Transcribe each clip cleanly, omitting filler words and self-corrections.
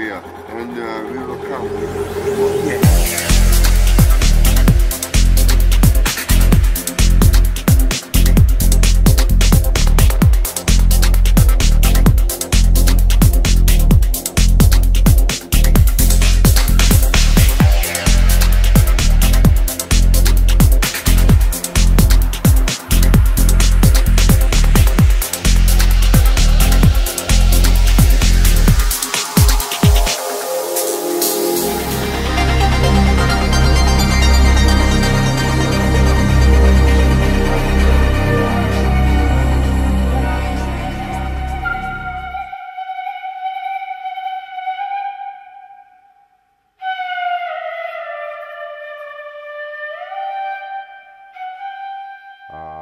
area, and we will come.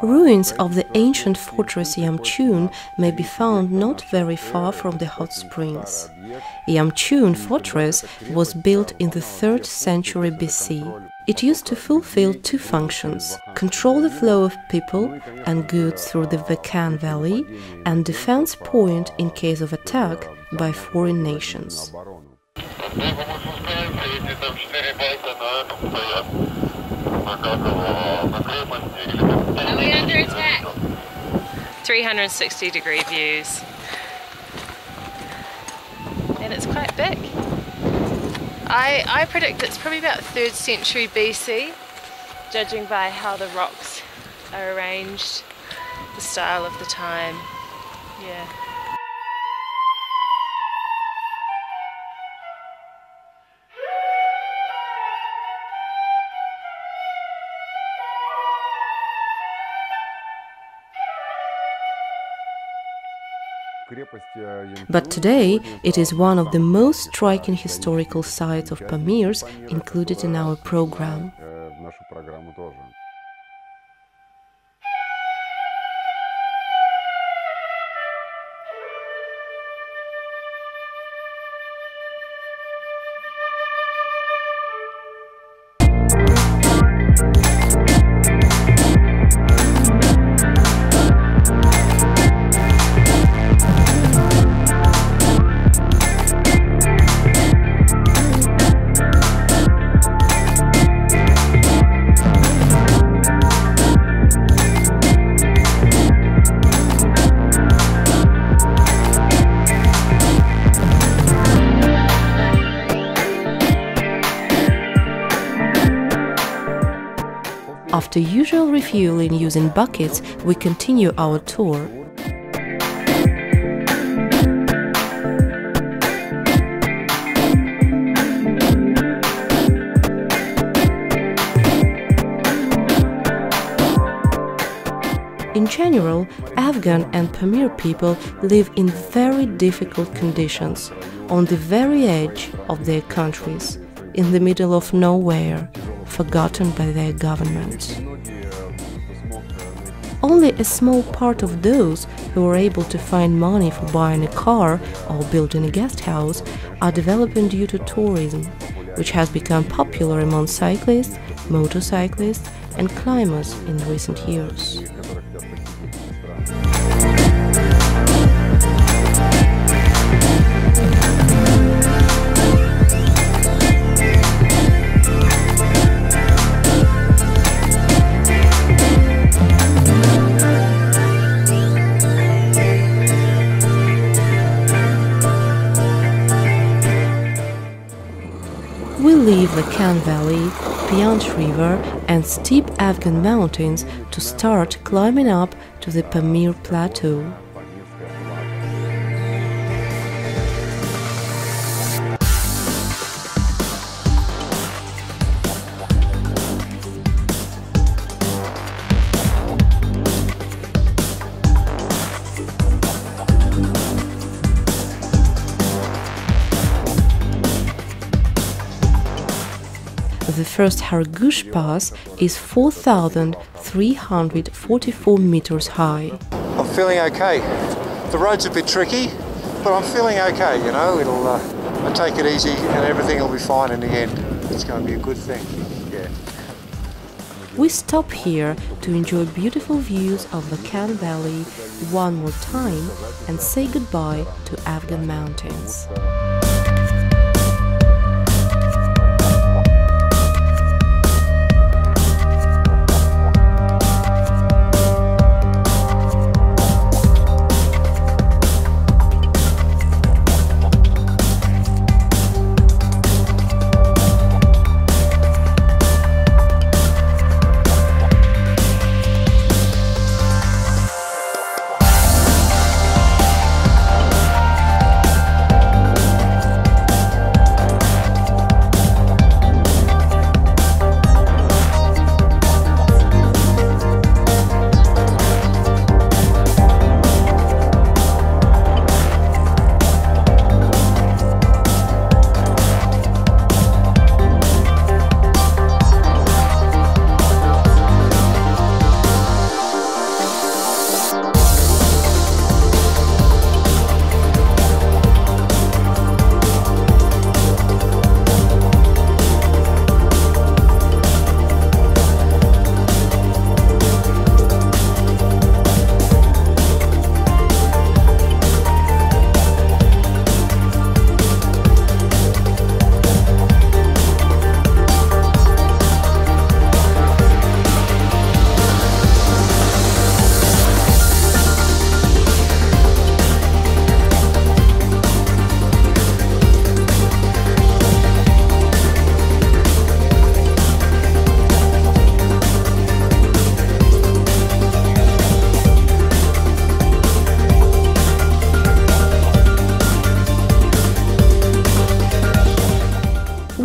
Ruins of the ancient fortress Yamchun may be found not very far from the hot springs. Yamchun fortress was built in the 3rd century BC. It used to fulfill two functions: control the flow of people and goods through the Wakhan valley, and defense point in case of attack by foreign nations. Are we under attack? 360-degree views. And it's quite big. I predict it's probably about 3rd century BC, judging by how the rocks are arranged, the style of the time. Yeah. But today it is one of the most striking historical sites of Pamirs included in our program. After usual refueling using buckets, we continue our tour. In general, Afghan and Pamir people live in very difficult conditions, on the very edge of their countries, in the middle of nowhere, forgotten by their governments. Only a small part of those who are able to find money for buying a car or building a guest house are developing due to tourism, which has become popular among cyclists, motorcyclists, and climbers in recent years. We leave the Wakhan Valley, Pyanch River and steep Afghan mountains to start climbing up to the Pamir Plateau. The first Hargush Pass is 4,344 meters high. I'm feeling okay. The road's a bit tricky, but I'm feeling okay, you know. I'll take it easy and everything will be fine in the end. It's going to be a good thing, yeah. We stop here to enjoy beautiful views of the Wakhan Valley one more time and say goodbye to Afghan mountains.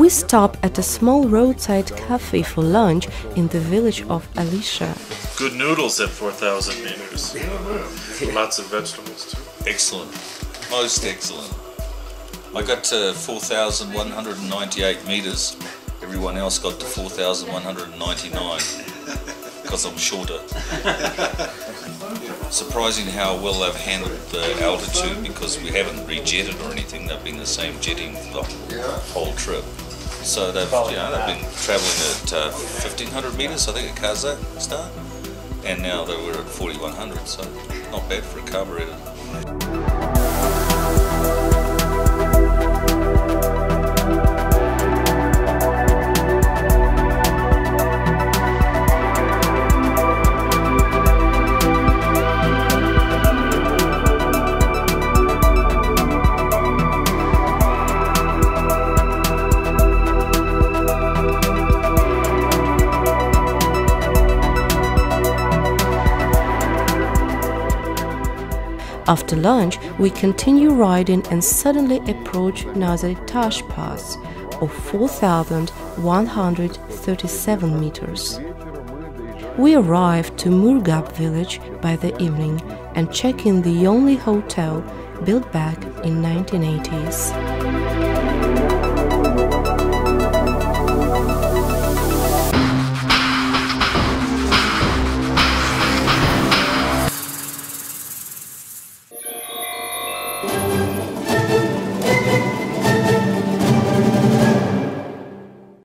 We stop at a small roadside cafe for lunch in the village of Alisha. Good noodles at 4,000 meters. Lots of vegetables too. Excellent, most excellent. I got to 4,198 meters. Everyone else got to 4,199 because I'm shorter. Surprising how well they've handled the altitude because we haven't rejetted or anything. They've been the same jetting the whole trip. So they've been travelling at 1,500 meters, I think, at Kazakhstan, and now they were at 4,100. So not bad for a carburetor. After lunch, we continue riding and suddenly approach Nazaritash Pass, of 4,137 meters. We arrive to Murgab village by the evening and check in the only hotel built back in 1980s.